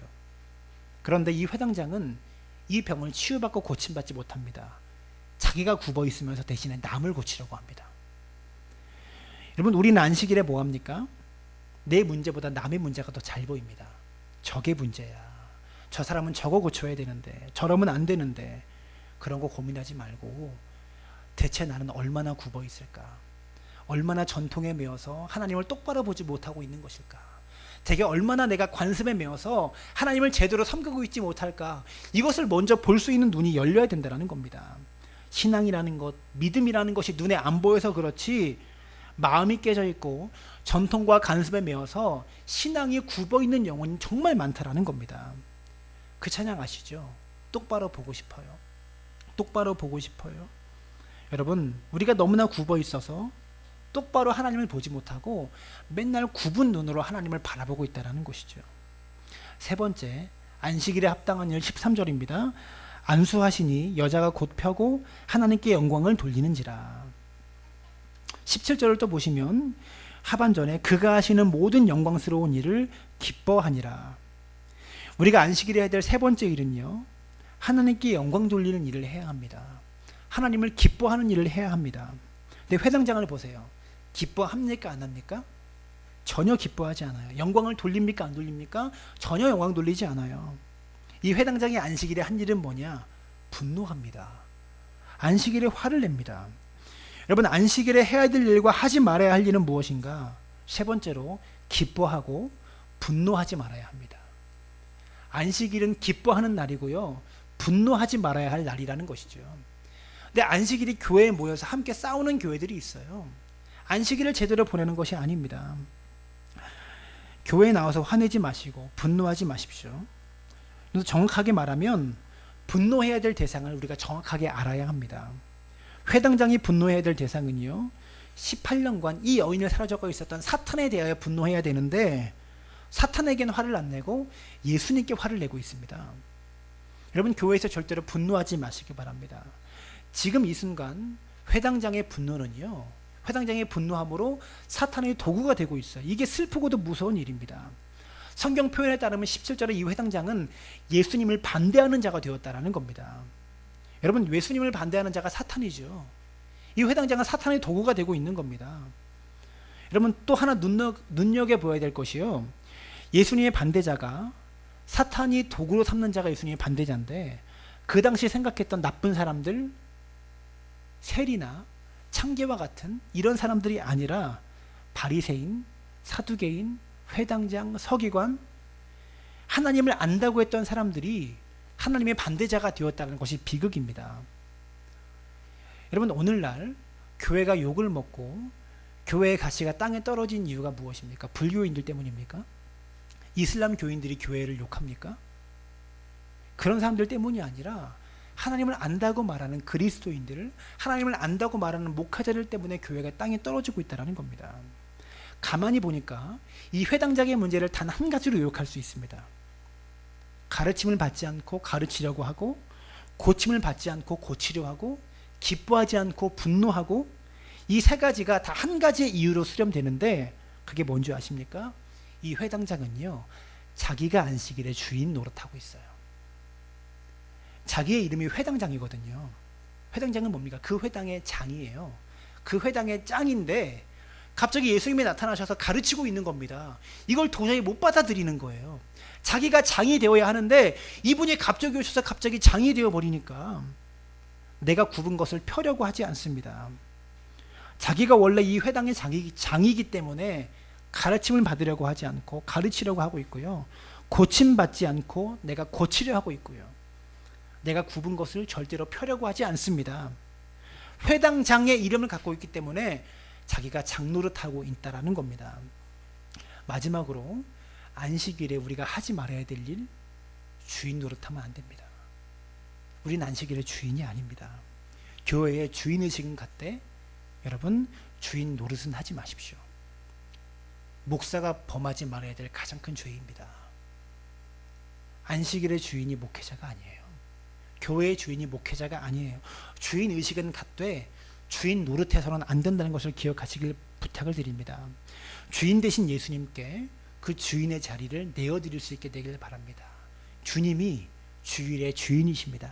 S1: 그런데 이 회당장은 이 병을 치유받고 고침받지 못합니다. 자기가 굽어있으면서 대신에 남을 고치려고 합니다. 여러분, 우리는 안식일에 뭐합니까? 내 문제보다 남의 문제가 더 잘 보입니다. 저게 문제야, 저 사람은 저거 고쳐야 되는데, 저러면 안 되는데, 그런 거 고민하지 말고 대체 나는 얼마나 굽어 있을까? 얼마나 전통에 매여서 하나님을 똑바로 보지 못하고 있는 것일까? 대개 얼마나 내가 관습에 매여서 하나님을 제대로 섬기고 있지 못할까? 이것을 먼저 볼 수 있는 눈이 열려야 된다는 겁니다. 신앙이라는 것, 믿음이라는 것이 눈에 안 보여서 그렇지, 마음이 깨져 있고 전통과 관습에 매여서 신앙이 굽어 있는 영혼이 정말 많다라는 겁니다. 그 찬양 아시죠? 똑바로 보고 싶어요. 똑바로 보고 싶어요. 여러분, 우리가 너무나 굽어 있어서 똑바로 하나님을 보지 못하고 맨날 굽은 눈으로 하나님을 바라보고 있다는 것이죠. 세 번째, 안식일에 합당한 일 13절입니다. 안수하시니 여자가 곧 펴고 하나님께 영광을 돌리는지라. 17절을 또 보시면 하반전에 그가 하시는 모든 영광스러운 일을 기뻐하니라. 우리가 안식일에 해야 될 세 번째 일은요, 하나님께 영광 돌리는 일을 해야 합니다. 하나님을 기뻐하는 일을 해야 합니다. 근데 회당장을 보세요. 기뻐합니까, 안 합니까? 전혀 기뻐하지 않아요. 영광을 돌립니까? 안 돌립니까? 전혀 영광 돌리지 않아요. 이 회당장이 안식일에 한 일은 뭐냐? 분노합니다. 안식일에 화를 냅니다. 여러분, 안식일에 해야 될 일과 하지 말아야 할 일은 무엇인가? 세 번째로 기뻐하고 분노하지 말아야 합니다. 안식일은 기뻐하는 날이고요, 분노하지 말아야 할 날이라는 것이죠. 근데 안식일이 교회에 모여서 함께 싸우는 교회들이 있어요. 안식일을 제대로 보내는 것이 아닙니다. 교회에 나와서 화내지 마시고 분노하지 마십시오. 그래서 정확하게 말하면 분노해야 될 대상을 우리가 정확하게 알아야 합니다. 회당장이 분노해야 될 대상은요, 18년간 이 여인을 사로잡고 있었던 사탄에 대하여 분노해야 되는데 사탄에게는 화를 안 내고 예수님께 화를 내고 있습니다. 여러분, 교회에서 절대로 분노하지 마시기 바랍니다. 지금 이 순간 회당장의 분노는요, 회당장의 분노함으로 사탄의 도구가 되고 있어요. 이게 슬프고도 무서운 일입니다. 성경 표현에 따르면 17절에 이 회당장은 예수님을 반대하는 자가 되었다라는 겁니다. 여러분, 예수님을 반대하는 자가 사탄이죠. 이 회당장은 사탄의 도구가 되고 있는 겁니다. 여러분, 또 하나 눈여겨보아야 될 것이요, 예수님의 반대자가, 사탄이 도구로 삼는 자가 예수님의 반대자인데 그 당시 생각했던 나쁜 사람들, 세리나 창개와 같은 이런 사람들이 아니라 바리새인, 사두개인, 회당장, 서기관, 하나님을 안다고 했던 사람들이 하나님의 반대자가 되었다는 것이 비극입니다. 여러분, 오늘날 교회가 욕을 먹고 교회의 가치가 땅에 떨어진 이유가 무엇입니까? 불교인들 때문입니까? 이슬람 교인들이 교회를 욕합니까? 그런 사람들 때문이 아니라 하나님을 안다고 말하는 그리스도인들, 하나님을 안다고 말하는 목회자들 때문에 교회가 땅에 떨어지고 있다는 겁니다. 가만히 보니까 이 회당장의 문제를 단 한 가지로 요약할 수 있습니다. 가르침을 받지 않고 가르치려고 하고, 고침을 받지 않고 고치려 하고, 기뻐하지 않고 분노하고, 이 세 가지가 다 한 가지의 이유로 수렴되는데 그게 뭔지 아십니까? 이 회당장은요, 자기가 안식일의 주인 노릇하고 있어요. 자기의 이름이 회당장이거든요. 회당장은 뭡니까? 그 회당의 장이에요. 그 회당의 짱인데 갑자기 예수님이 나타나셔서 가르치고 있는 겁니다. 이걸 도저히 못 받아들이는 거예요. 자기가 장이 되어야 하는데 이분이 갑자기 오셔서 갑자기 장이 되어버리니까 내가 굽은 것을 펴려고 하지 않습니다. 자기가 원래 이 회당의 장이기 때문에 가르침을 받으려고 하지 않고 가르치려고 하고 있고요, 고침받지 않고 내가 고치려 하고 있고요, 내가 굽은 것을 절대로 펴려고 하지 않습니다. 회당장의 이름을 갖고 있기 때문에 자기가 장노릇하고 있다라는 겁니다. 마지막으로 안식일에 우리가 하지 말아야 될 일, 주인 노릇하면 안 됩니다. 우린 안식일의 주인이 아닙니다. 교회의 주인의식은 같되 여러분, 주인 노릇은 하지 마십시오. 목사가 범하지 말아야 될 가장 큰 죄입니다. 안식일의 주인이 목회자가 아니에요. 교회의 주인이 목회자가 아니에요. 주인의식은 같되 주인 노릇해서는 안 된다는 것을 기억하시길 부탁을 드립니다. 주인 되신 예수님께 그 주인의 자리를 내어드릴 수 있게 되길 바랍니다. 주님이 주일의 주인이십니다.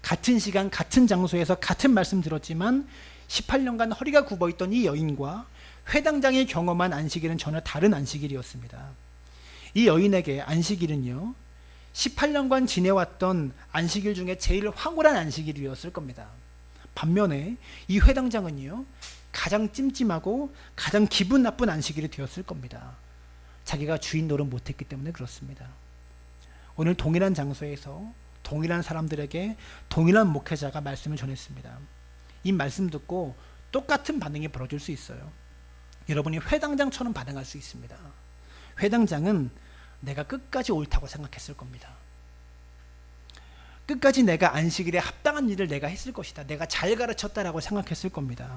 S1: 같은 시간 같은 장소에서 같은 말씀 들었지만 18년간 허리가 굽어있던 이 여인과 회당장이 경험한 안식일은 전혀 다른 안식일이었습니다. 이 여인에게 안식일은요, 18년간 지내왔던 안식일 중에 제일 황홀한 안식일이었을 겁니다. 반면에 이 회당장은요, 가장 찜찜하고 가장 기분 나쁜 안식일이 되었을 겁니다. 자기가 주인 노릇 못했기 때문에 그렇습니다. 오늘 동일한 장소에서 동일한 사람들에게 동일한 목회자가 말씀을 전했습니다. 이 말씀 듣고 똑같은 반응이 벌어질 수 있어요. 여러분이 회당장처럼 반응할 수 있습니다. 회당장은 내가 끝까지 옳다고 생각했을 겁니다. 끝까지 내가 안식일에 합당한 일을 내가 했을 것이다, 내가 잘 가르쳤다라고 생각했을 겁니다.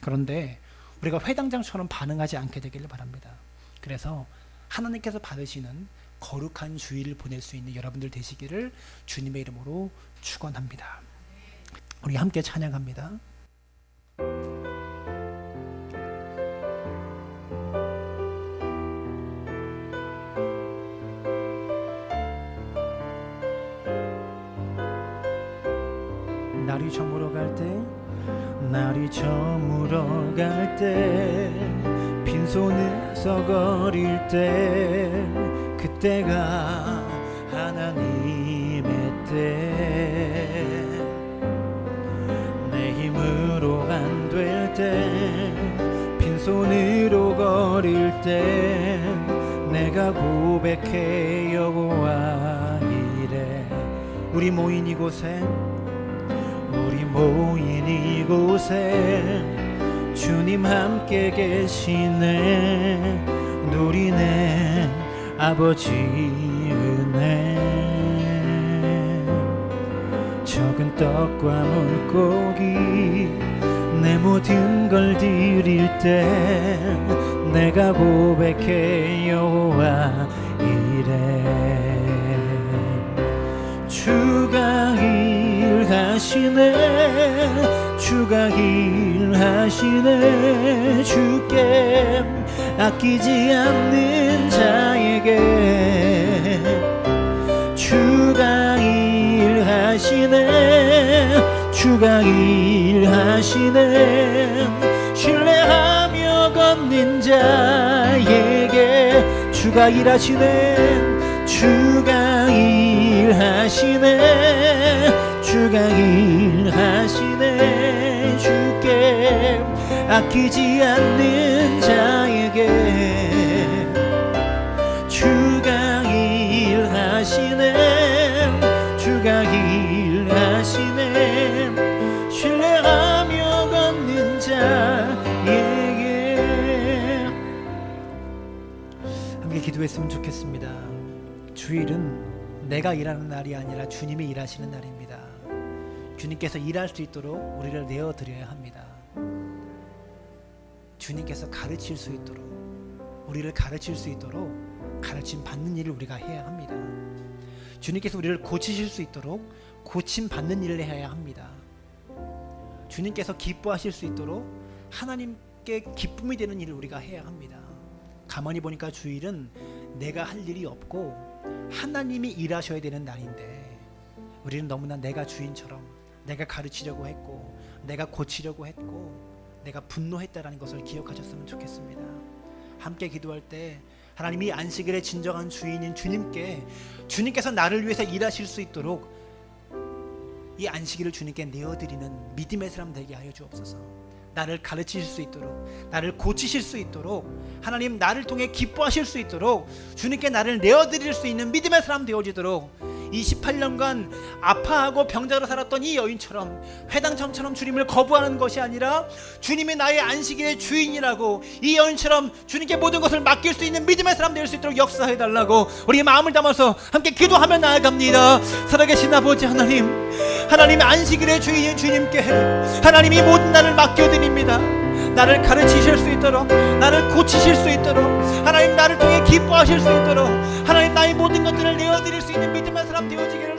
S1: 그런데 우리가 회당장처럼 반응하지 않게 되기를 바랍니다. 그래서 하나님께서 받으시는 거룩한 주일을 보낼 수 있는 여러분들 되시기를 주님의 이름으로 축원합니다. 우리 함께 찬양합니다. 날이 저물어 갈 때, 날이 저물어 갈 때, 빈손을 서거릴 때 그때가 하나님의 때 내 힘으로 안 될 때 빈손으로 거릴 때 내가 고백해 여호와 이래 우리 모인 이곳에 주님 함께 계시네 누리네 아버지 은혜 적은 떡과 물고기 내 모든 걸 드릴 때 내가 고백해 여호와 이래 주가 일하시네 주가 일하시네 주께 아끼지 않는 자에게 주가 일하시네 주가 일하시네 신뢰하며 걷는 자에게 주가 일하시네 주가 일하시네 주가 일하시네 주께 아끼지 않는 자에게 주가 일하시네 주가 일하시네 신뢰하며 걷는 자에게 함께 기도했으면 좋겠습니다. 주일은 내가 일하는 날이 아니라 주님이 일하시는 날입니다. 주님께서 일할 수 있도록 우리를 내어드려야 합니다. 주님께서 가르칠 수 있도록 우리를 가르칠 수 있도록 가르침 받는 일을 우리가 해야 합니다. 주님께서 우리를 고치실 수 있도록 고침 받는 일을 해야 합니다. 주님께서 기뻐하실 수 있도록 하나님께 기쁨이 되는 일을 우리가 해야 합니다. 가만히 보니까 주일은 내가 할 일이 없고 하나님이 일하셔야 되는 날인데 우리는 너무나 내가 주인처럼 내가 가르치려고 했고 내가 고치려고 했고 내가 분노했다라는 것을 기억하셨으면 좋겠습니다. 함께 기도할 때 하나님이 안식일의 진정한 주인인 주님께서 나를 위해서 일하실 수 있도록 이 안식일을 주님께 내어드리는 믿음의 사람 되게 하여 주옵소서. 나를 가르치실 수 있도록 나를 고치실 수 있도록 하나님 나를 통해 기뻐하실 수 있도록 주님께 나를 내어드릴 수 있는 믿음의 사람 되어지도록 28년간 아파하고 병자로 살았던 이 여인처럼 회당처럼 주님을 거부하는 것이 아니라 주님이 나의 안식일의 주인이라고 이 여인처럼 주님께 모든 것을 맡길 수 있는 믿음의 사람 될 수 있도록 역사해달라고 우리 마음을 담아서 함께 기도하며 나아갑니다. 살아계신 아버지 하나님 안식일의 주인인 주님께 하나님이 모든 날을 맡겨드립니다. 나를 가르치실 수 있도록 나를 고치실 수 있도록 하나님 나를 통해 기뻐하실 수 있도록 하나님 나의 모든 것들을 내어드릴 수 있는 믿음의 사람 되어지기를